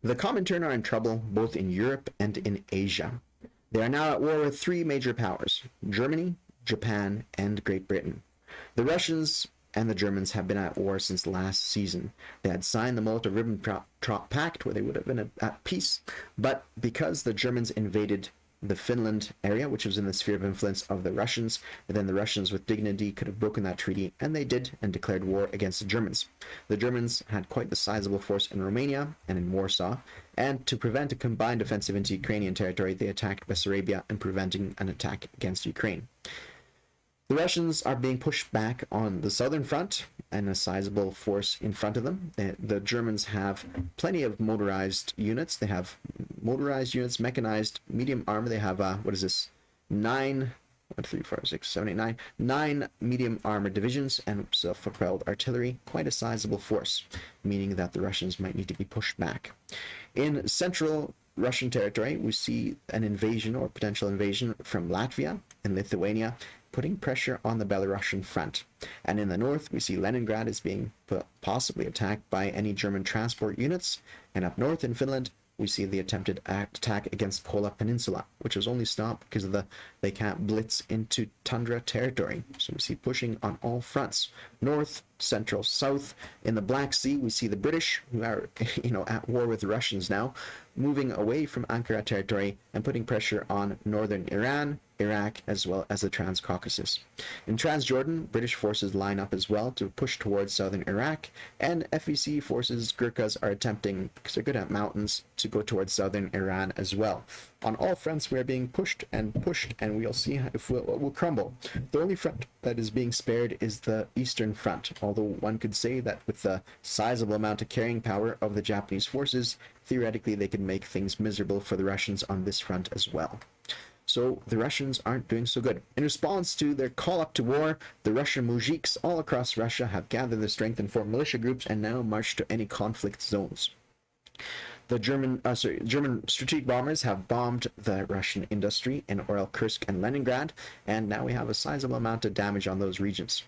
The Comintern are in trouble both in Europe and in Asia. They are now at war with three major powers: Germany, Japan, and Great Britain. The Russians and the Germans have been at war since last season. They had signed the Molotov-Ribbentrop Pact, where they would have been at peace, but because the Germans invaded the Finland area, which was in the sphere of influence of the Russians, then the Russians with dignity could have broken that treaty, and they did, and declared war against the Germans. The Germans had quite the sizable force in Romania and in Warsaw, and to prevent a combined offensive into Ukrainian territory, they attacked Bessarabia and preventing an attack against Ukraine. The Russians are being pushed back on the southern front and a sizable force in front of them. The Germans have plenty of motorized units. They have motorized units, mechanized, medium armor. They have, nine medium armor divisions and self-propelled artillery, quite a sizable force, meaning that the Russians might need to be pushed back. In central Russian territory, we see an invasion or potential invasion from Latvia and Lithuania, putting pressure on the Belarusian front. And in the north, we see Leningrad is being possibly attacked by any German transport units. And up north in Finland, we see the attempted attack against Kola Peninsula, which was only stopped because of they can't blitz into tundra territory. So we see pushing on all fronts: north, central, south. In the Black Sea, we see the British, who are at war with the Russians now, moving away from Ankara territory and putting pressure on northern Iran, Iraq, as well as the Transcaucasus. In Transjordan, British forces line up as well to push towards southern Iraq, and FEC forces, Gurkhas, are attempting, because they're good at mountains, to go towards southern Iran as well. On all fronts, we are being pushed, and we'll see if we'll crumble. The only front that is being spared is the Eastern Front, although one could say that with the sizable amount of carrying power of the Japanese forces, theoretically they could make things miserable for the Russians on this front as well. So the Russians aren't doing so good. In response to their call up to war, the Russian mujiks all across Russia have gathered their strength and formed militia groups and now march to any conflict zones. The German strategic bombers have bombed the Russian industry in Oryol, Kursk, and Leningrad, and now we have a sizable amount of damage on those regions.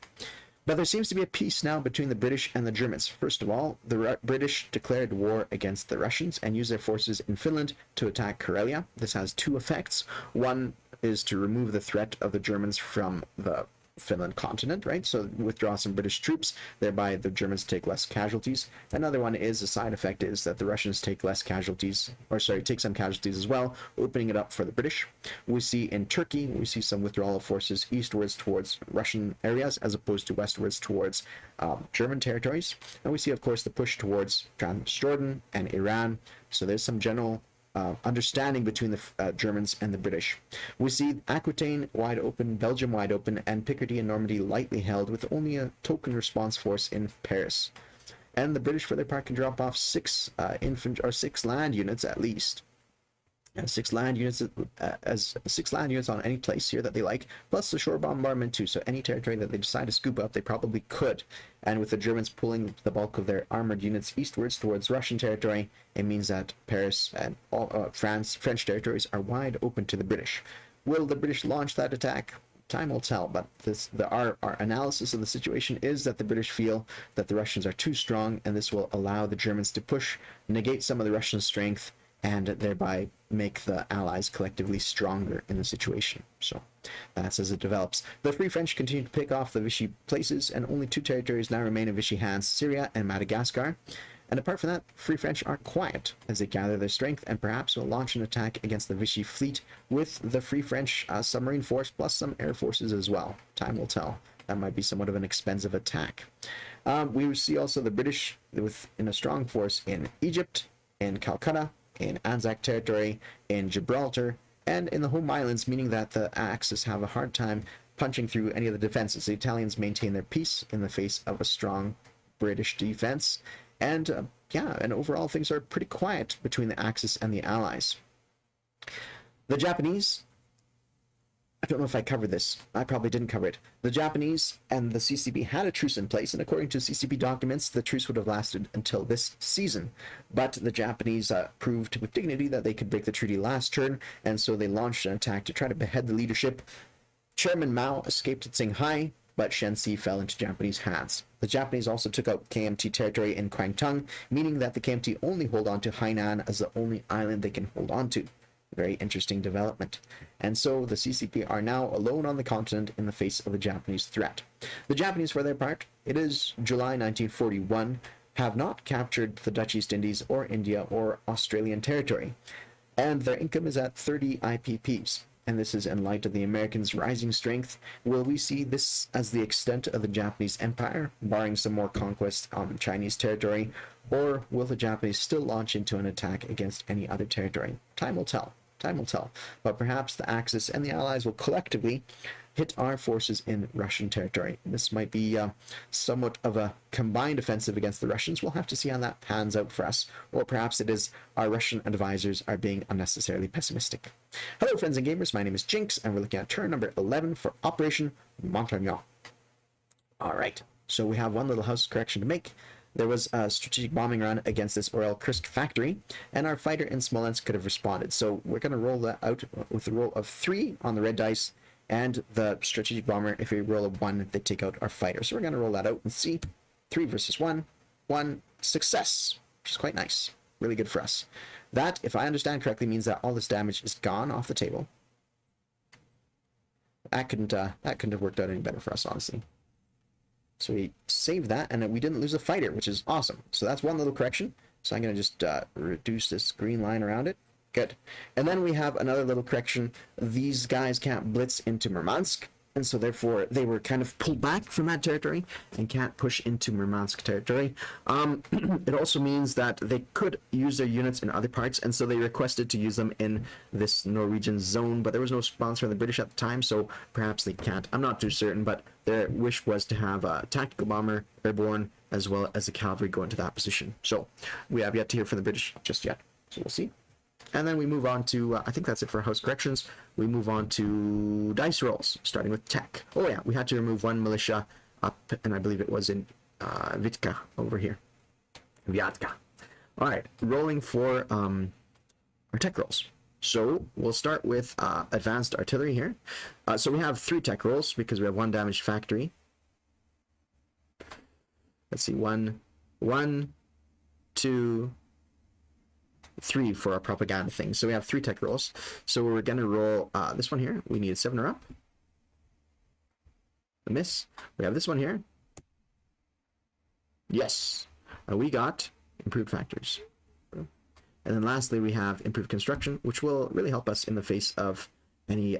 But there seems to be a peace now between the British and the Germans. First of all, the British declared war against the Russians and used their forces in Finland to attack Karelia. This has two effects. One is to remove the threat of the Germans from the Finland continent, right? So withdraw some British troops, thereby the Germans take less casualties. Another one is, a side effect is that the Russians take less casualties, take some casualties as well, opening it up for the British. We see in Turkey, we see some withdrawal of forces eastwards towards Russian areas as opposed to westwards towards German territories. And we see, of course, the push towards Transjordan and Iran. So there's some general understanding between the Germans and the British. We see Aquitaine wide open, Belgium wide open, and Picardy and Normandy lightly held, with only a token response force in Paris. And the British, for their part, can drop off six land units at least. Six land units on any place here that they like, plus the shore bombardment too. So any territory that they decide to scoop up, they probably could. And with the Germans pulling the bulk of their armored units eastwards towards Russian territory, it means that Paris and all French territories are wide open to the British. Will the British launch that attack? Time will tell, but our analysis of the situation is that the British feel that the Russians are too strong, and this will allow the Germans to push, negate some of the Russian strength, and thereby make the Allies collectively stronger in the situation. So that's as it develops. The Free French continue to pick off the Vichy places, and only two territories now remain in Vichy hands: Syria and Madagascar. And apart from that, Free French are quiet as they gather their strength, and perhaps will launch an attack against the Vichy fleet with the Free French submarine force plus some air forces as well. Time will tell. That might be somewhat of an expensive attack. We see also the British in a strong force in Egypt, in Calcutta, in Anzac territory, in Gibraltar, and in the home islands, meaning that the Axis have a hard time punching through any of the defenses. The Italians maintain their peace in the face of a strong British defense, and and overall things are pretty quiet between the Axis and the Allies. The Japanese, I don't know if I covered this. I probably didn't cover it. The Japanese and the CCP had a truce in place, and according to CCP documents, the truce would have lasted until this season. But the Japanese proved with dignity that they could break the treaty last turn, and so they launched an attack to try to behead the leadership. Chairman Mao escaped at Shanghai, but Shenxi fell into Japanese hands. The Japanese also took out KMT territory in Kwangtung, meaning that the KMT only hold on to Hainan as the only island they can hold on to. Very interesting development. And so the CCP are now alone on the continent in the face of the Japanese threat. The Japanese, for their part, it is July 1941, have not captured the Dutch East Indies or India or Australian territory, and their income is at 30 IPPs. And this is in light of the Americans' rising strength. Will we see this as the extent of the Japanese empire, barring some more conquests on Chinese territory, or will the Japanese still launch into an attack against any other territory? Time will tell. Time will tell. But perhaps the Axis and the Allies will collectively hit our forces in Russian territory. This might be somewhat of a combined offensive against the Russians. We'll have to see how that pans out for us. Or perhaps it is our Russian advisors are being unnecessarily pessimistic. Hello, friends and gamers. My name is Jinx, and we're looking at turn number 11 for Operation Montagnards. All right. So we have one little house correction to make. There was a strategic bombing run against this Orel Kursk factory, and our fighter in Smolensk could have responded. So we're going to roll that out with a roll of 3 on the red dice, and the strategic bomber, if we roll a 1, they take out our fighter. So we're going to roll that out and see. 3 versus 1. 1 success, which is quite nice. Really good for us. That, if I understand correctly, means that all this damage is gone off the table. That couldn't have worked out any better for us, honestly. So we saved that, and we didn't lose a fighter, which is awesome. So that's one little correction. So I'm going to just reduce this green line around it. Good. And then we have another little correction. These guys can't blitz into Murmansk, and so therefore they were kind of pulled back from that territory and can't push into Murmansk territory. It also means that they could use their units in other parts, and so they requested to use them in this Norwegian zone, but there was no response from the British at the time, so perhaps they can't. I'm not too certain, but their wish was to have a tactical bomber, airborne, as well as a cavalry go into that position. So we have yet to hear from the British just yet, so we'll see. And then we move on to, I think that's it for house corrections. We move on to dice rolls, starting with tech. Oh yeah, we had to remove 1 militia up, and I believe it was in Vitka over here. Vyatka. All right, rolling for our tech rolls. So we'll start with advanced artillery here. So we have 3 tech rolls because we have 1 damaged factory. Let's see, 1, 2, 3 for our propaganda thing. So we have 3 tech rolls. So we're going to roll this one here. We need 7 or up. A miss. We have this one here. Yes. We got improved factories. And then lastly, we have improved construction, which will really help us in the face of any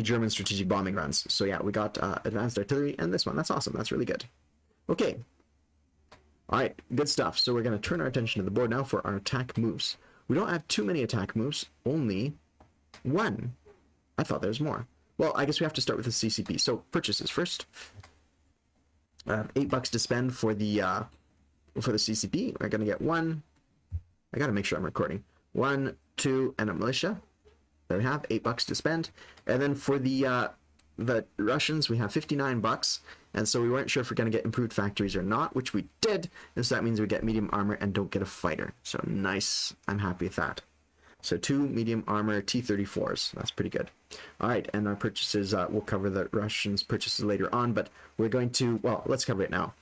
German strategic bombing runs. So yeah, we got advanced artillery and this one. That's awesome. That's really good. Okay. All right, good stuff. So we're going to turn our attention to the board now for our attack moves. We don't have too many attack moves, only 1. I thought there was more. Well, I guess we have to start with the CCP. So purchases first. $8 to spend for the CCP. We're going to get 1. I got to make sure I'm recording. 1, 2, and a militia. There we have $8 to spend. And then for the Russians, we have $59. And so we weren't sure if we're going to get improved factories or not, which we did. And so that means we get medium armor and don't get a fighter. So nice. I'm happy with that. So 2 medium armor T-34s. That's pretty good. All right, and our purchases, we'll cover the Russians' purchases later on, but we're going to, well, let's cover it now.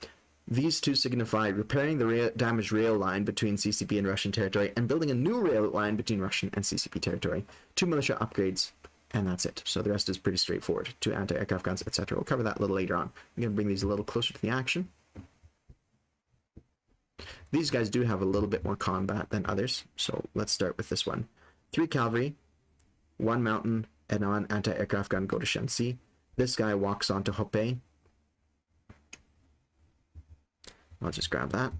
These 2 signify repairing the damaged rail line between CCP and Russian territory and building a new rail line between Russian and CCP territory. 2 militia upgrades. And that's it. So the rest is pretty straightforward. 2 anti-aircraft guns, etc. We'll cover that a little later on. I'm going to bring these a little closer to the action. These guys do have a little bit more combat than others. So let's start with this one. 3 cavalry, 1 mountain, and 1 anti-aircraft gun go to Shenxi. This guy walks onto Hope. I'll just grab that.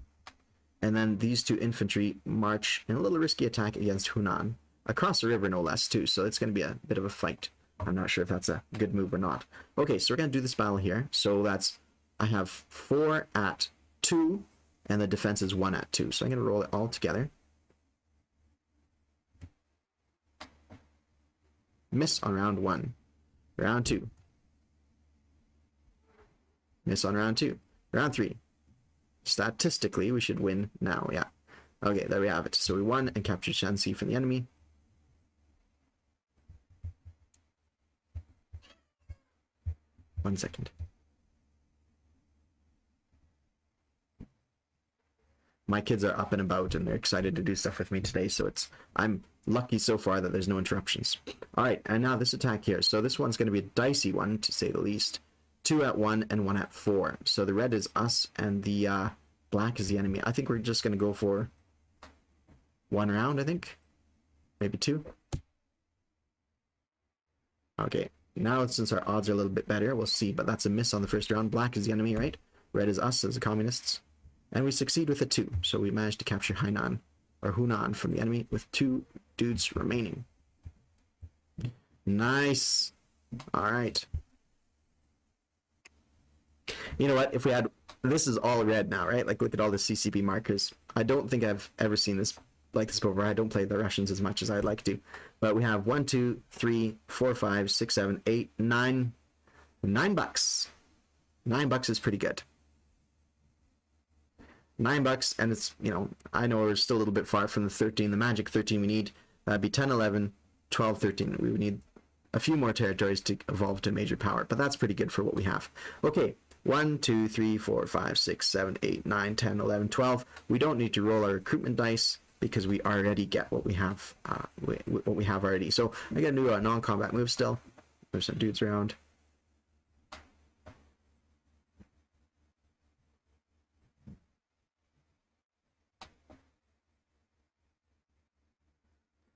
And then these 2 infantry march in a little risky attack against Hunan. Across the river, no less, too, so it's going to be a bit of a fight. I'm not sure if that's a good move or not. Okay, so we're going to do this battle here. So that's, I have 4 at 2, and the defense is 1 at 2. So I'm going to roll it all together. Miss on round 1. Round 2. Miss on round 2. Round 3. Statistically, we should win now, yeah. Okay, there we have it. So we won and captured Shanxi from the enemy. 1 second. My kids are up and about and they're excited to do stuff with me today, so I'm lucky so far that there's no interruptions. All right, and now this attack here. So this one's going to be a dicey one, to say the least. 2 at 1 and 1 at 4. So the red is us and the black is the enemy. I think we're just going to go for 1 round, I think. Maybe 2. Okay, now since our odds are a little bit better, we'll see. But that's a miss on the first round. Black is the enemy, right? Red is us as the communists. And we succeed with a 2. So we managed to capture Hainan, or Hunan, from the enemy with 2 dudes remaining. Nice. All right. You know what? If we had... This is all red now, right? Like, look at all the CCP markers. I don't think I've ever seen this like this before. I don't play the Russians as much as I'd like to. But we have 1, 2, 3, 4, 5, 6, 7, 8, 9. $9. $9 is pretty good. $9, and it's, you know, I know we're still a little bit far from the 13, the magic 13 we need. That'd be 10, 11, 12, 13. We would need a few more territories to evolve to major power, but that's pretty good for what we have. Okay, 1, 2, 3, 4, 5, 6, 7, 8, 9, 10, 11, 12. We don't need to roll our recruitment dice because we already get what we have, what we have already. So I gotta do a non-combat move still. There's some dudes around.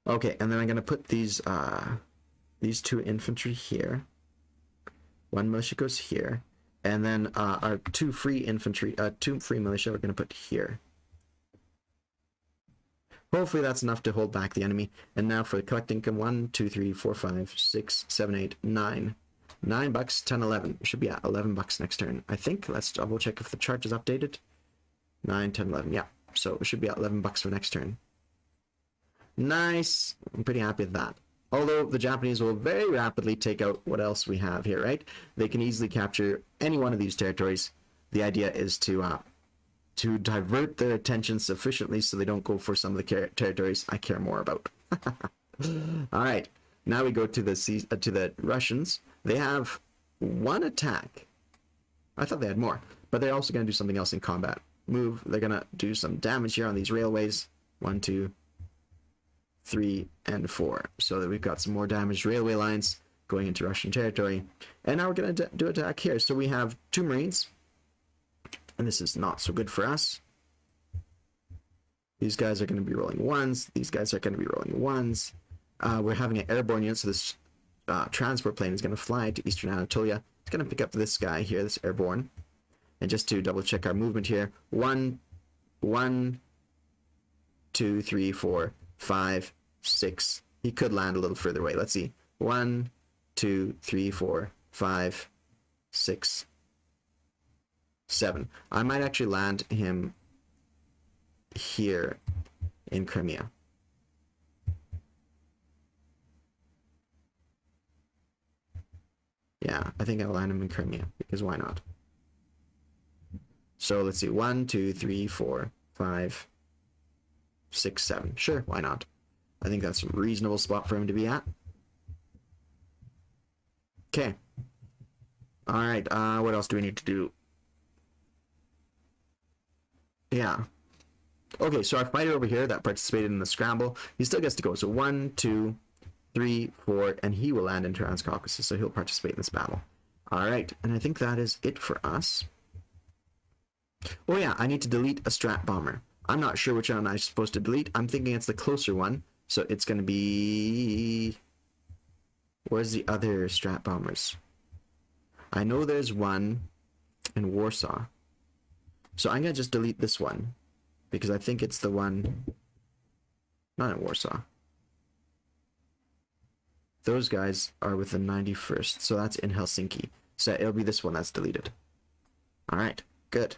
Okay, and then I'm gonna put these 2 infantry here. 1 militia goes here, and then our 2 free infantry, 2 free militia we're gonna put here. Hopefully that's enough to hold back the enemy. And now for the collect income, 1, 2, 3, 4, 5, 6, 7, 8, 9. $9, 10, 11. We should be at $11 next turn. I think. Let's double check if the chart is updated. 9, 10, 11. Yeah. So we should be at $11 for next turn. Nice. I'm pretty happy with that. Although the Japanese will very rapidly take out what else we have here, right? They can easily capture any one of these territories. The idea is to divert their attention sufficiently so they don't go for some of the territories I care more about. All right. Now we go to the Russians. They have 1 attack. I thought they had more, but they're also going to do something else in combat. Move. They're going to do some damage here on these railways. 1, 2, 3, and 4. So that we've got some more damaged railway lines going into Russian territory. And now we're going to do attack here. So we have 2 Marines. And this is not so good for us. These guys are going to be rolling 1s. These guys are going to be rolling 1s. We're having an airborne unit, so this transport plane is going to fly to Eastern Anatolia. It's going to pick up this guy here, this airborne. And just to double check our movement here, 1, 2, 3, 4, 5, 6. He could land a little further away. Let's see. 1, 2, 3, 4, 5, 6, 7. I might actually land him here in Crimea. Yeah, I think I'll land him in Crimea, because why not? So let's see. 1, 2, 3, 4, 5, 6, 7. Sure, why not? I think that's a reasonable spot for him to be at. Okay. Alright, what else do we need to do? Yeah. Okay, so our fighter over here that participated in the scramble, he still gets to go. So 1, 2, 3, 4, and he will land in Transcaucasus, so he'll participate in this battle. Alright, and I think that is it for us. Oh yeah, I need to delete a strat bomber. I'm not sure which one I'm supposed to delete. I'm thinking it's the closer one. So it's going to be... Where's the other strat bombers? I know there's one in Warsaw. So I'm going to just delete this one. Because I think it's the one... Not in Warsaw. Those guys are with the 91st. So that's in Helsinki. So it'll be this one that's deleted. Alright, good.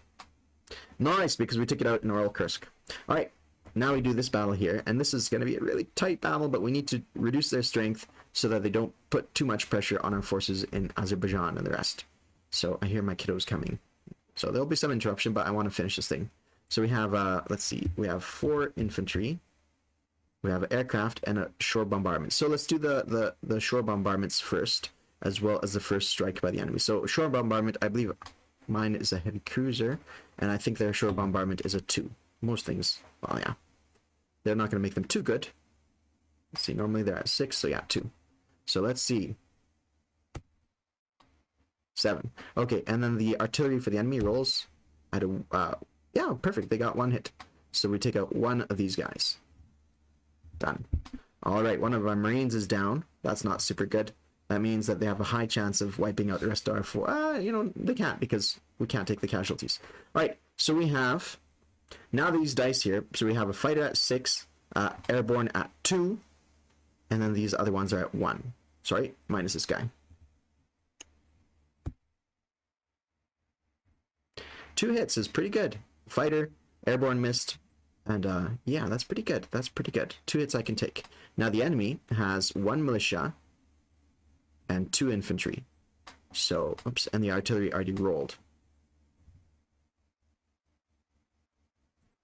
Nice, because we took it out in Oral Kursk. Alright, now we do this battle here, and this is going to be a really tight battle, but we need to reduce their strength so that they don't put too much pressure on our forces in Azerbaijan and the rest. So I hear my kiddos coming. So there'll be some interruption, but I want to finish this thing. So we have, let's see, we have 4 infantry, we have aircraft, and a shore bombardment. So let's do the shore bombardments first, as well as the first strike by the enemy. So shore bombardment, I believe mine is a heavy cruiser, and I think their shore bombardment is a 2. Most things, well, yeah. They're not going to make them too good. Let's see, normally they're at 6, so yeah, 2. So let's see. 7. Okay, and then the artillery for the enemy rolls at a, yeah, perfect. They got 1 hit. So we take out 1 of these guys. Done. All right, 1 of our Marines is down. That's not super good. That means that they have a high chance of wiping out the rest of our 4. You know, they can't because we can't take the casualties. All right, so we have now these dice here. So we have a fighter at 6, airborne at 2, and then these other ones are at 1. Sorry, minus this guy. 2 hits is pretty good. Fighter, airborne missed, and yeah, that's pretty good. That's pretty good. 2 hits I can take. Now the enemy has 1 militia and 2 infantry. So, oops, and the artillery already rolled.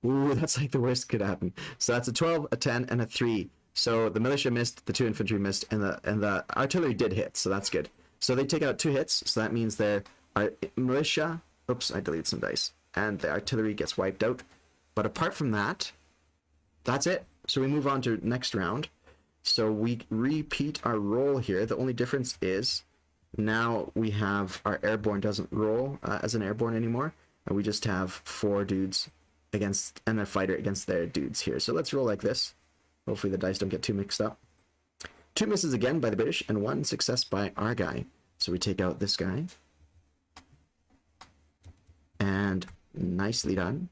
Ooh, that's like the worst could happen. So that's a 12, a 10, and a 3. So the militia missed, the 2 infantry missed, and the artillery did hit, so that's good. So they take out 2 hits, so that means their militia, oops, I deleted some dice, and the artillery gets wiped out. But apart from that, that's it. So we move on to next round. So we repeat our roll here. The only difference is now we have our airborne doesn't roll as an airborne anymore, and we just have 4 dudes against and a fighter against their dudes here. So let's roll like this. Hopefully the dice don't get too mixed up. 2 misses again by the British and 1 success by our guy. So we take out this guy. And nicely done.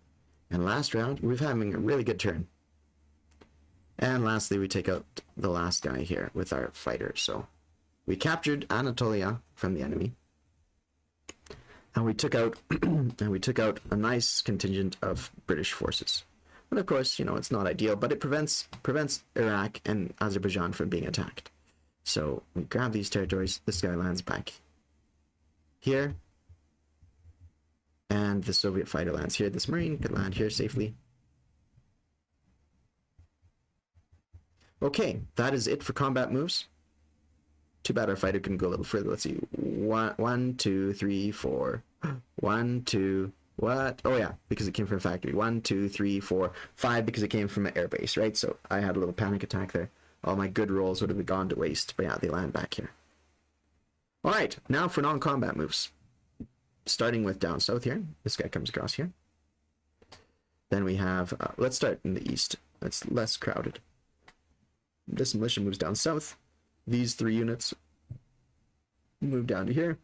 And last round, we're having a really good turn. And lastly, we take out the last guy here with our fighter. So we captured Anatolia from the enemy. And we took out a nice contingent of British forces. And of course, you know, it's not ideal, but it prevents Iraq and Azerbaijan from being attacked. So we grab these territories. This guy lands back here. And the Soviet fighter lands here. This Marine could land here safely. Okay, that is it for combat moves. Too bad our fighter couldn't go a little further. Let's see. 1, 2, 3, 4. 1, 2. What? Oh yeah, because it came from a factory. 1, 2, 3, 4, 5 because it came from an airbase, right? So I had a little panic attack there. All my good rolls would have gone to waste. But yeah, they land back here. All right, now for non-combat moves. Starting with down south here. This guy comes across here. Then we have, let's start in the east. It's less crowded. This militia moves down south. These 3 units move down to here.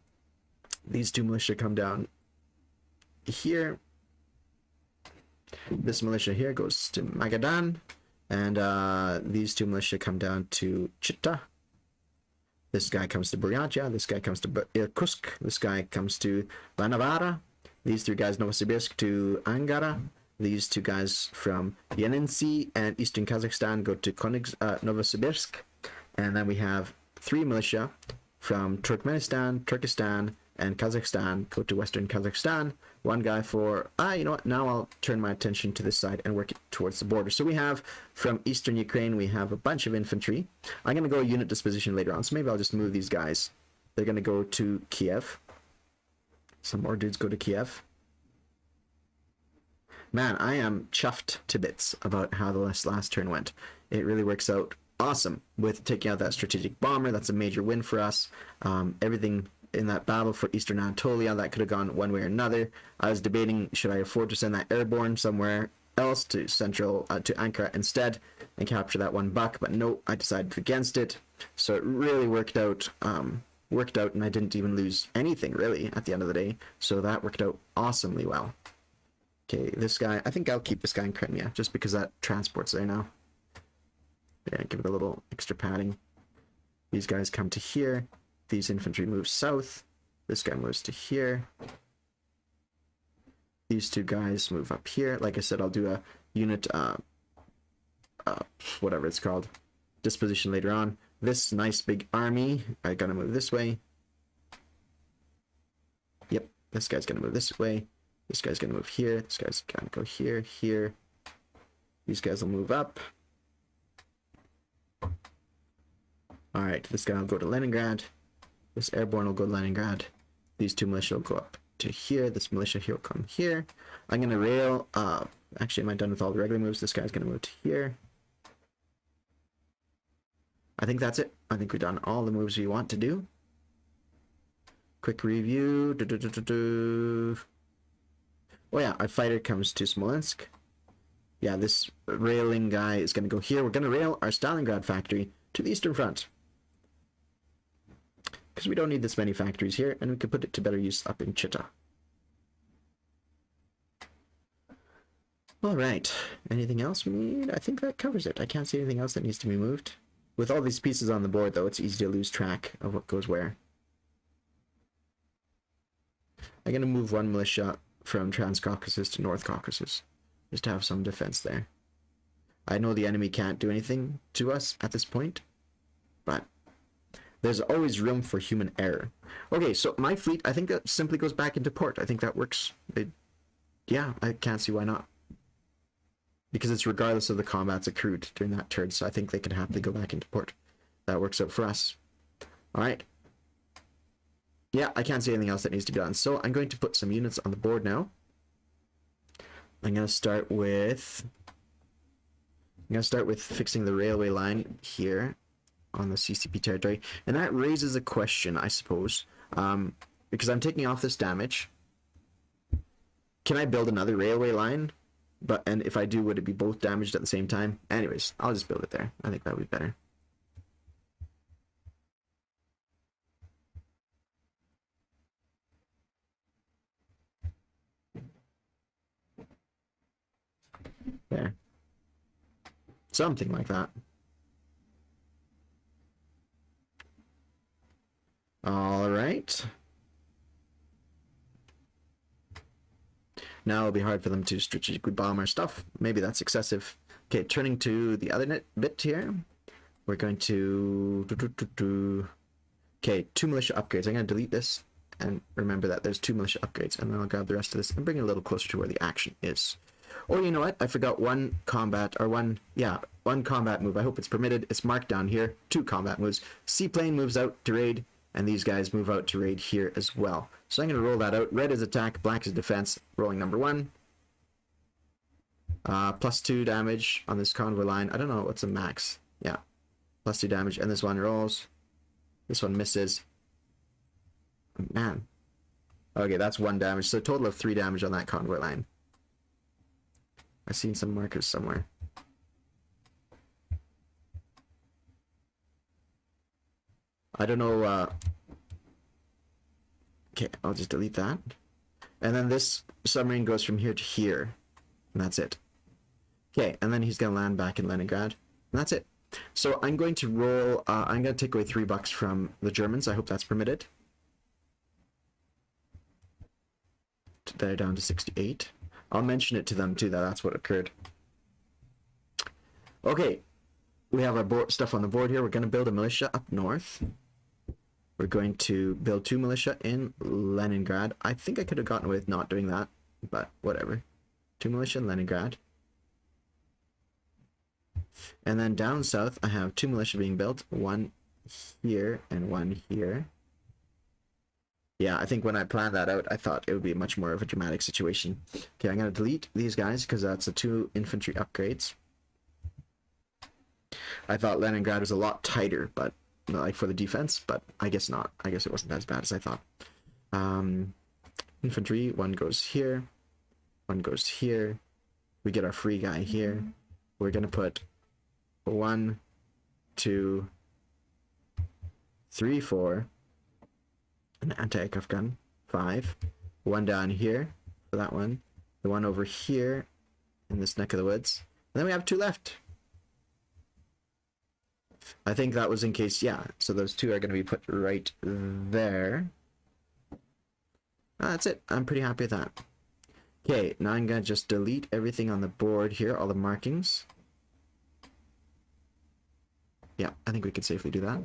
These 2 militia come down here. This militia here goes to Magadan. And these 2 militia come down to Chita. This guy comes to Buryatia. This guy comes to Irkutsk. This guy comes to Lanavara. These 3 guys, Novosibirsk to Angara. These 2 guys from Yenisei and eastern Kazakhstan go to Novosibirsk. And then we have 3 militia from Turkmenistan, Turkestan, and Kazakhstan go to western Kazakhstan. 1 guy for, you know what, now I'll turn my attention to this side and work it towards the border. So we have, from eastern Ukraine, we have a bunch of infantry. I'm going to go unit disposition later on, so maybe I'll just move these guys. They're going to go to Kiev. Some more dudes go to Kiev. Man, I am chuffed to bits about how the last turn went. It really works out awesome with taking out that strategic bomber. That's a major win for us. Everything in that battle for Eastern Anatolia, that could have gone one way or another. I was debating, should I afford to send that airborne somewhere else to central, to Ankara instead and capture that 1 buck, but no, I decided against it. So it really worked out, and I didn't even lose anything really at the end of the day. So that worked out awesomely well. Okay, this guy, I think I'll keep this guy in Crimea just because that transport's there now. Yeah, give it a little extra padding. These guys come to here. These infantry move south. This guy moves to here. These 2 guys move up here. Like I said, I'll do a unit, whatever it's called, disposition later on. This nice big army, I gotta move this way. Yep, this guy's gonna move this way. This guy's gonna move here. This guy's gonna go here, here. These guys will move up. Alright, this guy will go to Leningrad. This airborne will go to Leningrad. These two militia will go up to here. This militia here will come here. I'm going to rail. Actually, am I done with all the regular moves? This guy's going to move to here. I think that's it. I think we've done all the moves we want to do. Quick review. Oh yeah, our fighter comes to Smolensk. Yeah, this railing guy is going to go here. We're going to rail our Stalingrad factory to the Eastern Front. Because we don't need this many factories here, and we can put it to better use up in Chita. Alright, anything else we need? I think that covers it. I can't see anything else that needs to be moved. With all these pieces on the board, though, it's easy to lose track of what goes where. I'm going to move one militia from Transcaucasus to North Caucasus, just to have some defense there. I know the enemy can't do anything to us at this point, but there's always room for human error. Okay, so my fleet, I think that simply goes back into port. I think that works. Yeah, I can't see why not. Because it's regardless of the combats accrued during that turn, so I think they can happily go back into port. That works out for us. Alright. Yeah, I can't see anything else that needs to be done. So I'm going to put some units on the board now. I'm going to start with fixing the railway line here on the CCP territory. And that raises a question, I suppose. Because I'm taking off this damage. Can I build another railway line? And if I do, would it be both damaged at the same time? Anyways, I'll just build it there. I think that would be better. There. Something like that. All right. Now it'll be hard for them to strategically bomb our stuff. Maybe that's excessive. Okay, turning to the other bit here. We're going to... Okay, 2 militia upgrades. I'm going to delete this and remember that there's 2 militia upgrades. And then I'll grab the rest of this and bring it a little closer to where the action is. Or you know what? I forgot one combat move. I hope it's permitted. It's marked down here. 2 combat moves. Seaplane moves out to raid, and these guys move out to raid here as well. So I'm going to roll that out. Red is attack, black is defense. Rolling number 1. +2 damage on this convoy line. I don't know what's the max. Yeah, +2 damage. And this one rolls. This one misses. Man. Okay, that's 1 damage. So a total of 3 damage on that convoy line. I've seen some markers somewhere. I don't know. Okay, I'll just delete that. And then this submarine goes from here to here. And that's it. Okay, and then he's going to land back in Leningrad. And that's it. So I'm going to roll... I'm going to take away $3 from the Germans. I hope that's permitted. They're down to 68. I'll mention it to them too, that that's what occurred. Okay, we have our stuff on the board here. We're going to build a militia up north. We're going to build 2 militia in Leningrad. I think I could have gotten away with not doing that, but whatever. 2 militia in Leningrad. And then down south, I have 2 militia being built. 1 here and 1 here. Yeah, I think when I planned that out, I thought it would be much more of a dramatic situation. Okay, I'm going to delete these guys because that's the 2 infantry upgrades. I thought Leningrad was a lot tighter, but like for the defense, but I guess not. I guess it wasn't as bad as I thought. Infantry, 1 goes here, 1 goes here. We get our free guy here. We're going to put 1, 2, 3, 4. An anti-aircraft gun, 5. 1 down here for that one. The 1 over here in this neck of the woods. And then we have 2 left. I think that was in case, yeah. So those 2 are going to be put right there. That's it. I'm pretty happy with that. Okay, now I'm going to just delete everything on the board here, all the markings. Yeah, I think we could safely do that.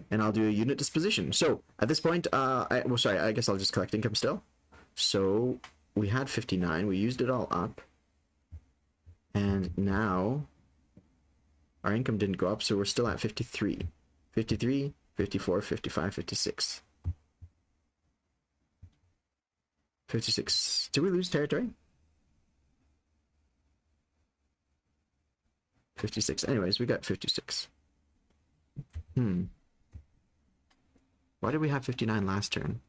And I'll do a unit disposition. So at this point, I guess I'll just collect income still. So we had 59. We used it all up. And now our income didn't go up, so we're still at 53. 53, 54, 55, 56. 56. Did we lose territory? 56. Anyways, we got 56. Why did we have 59 last turn?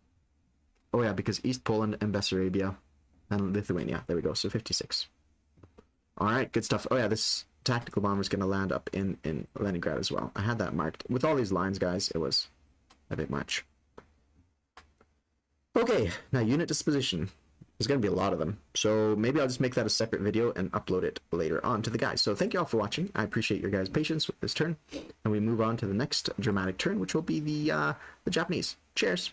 Oh yeah, because East Poland and Bessarabia and Lithuania. There we go. So 56. All right, good stuff. Oh yeah, this tactical bomber is going to land up in Leningrad as well. I had that marked. With all these lines, guys, it was a bit much. Okay, now unit disposition. There's going to be a lot of them. So maybe I'll just make that a separate video and upload it later on to the guys. So thank you all for watching. I appreciate your guys' patience with this turn. And we move on to the next dramatic turn, which will be the Japanese. Cheers!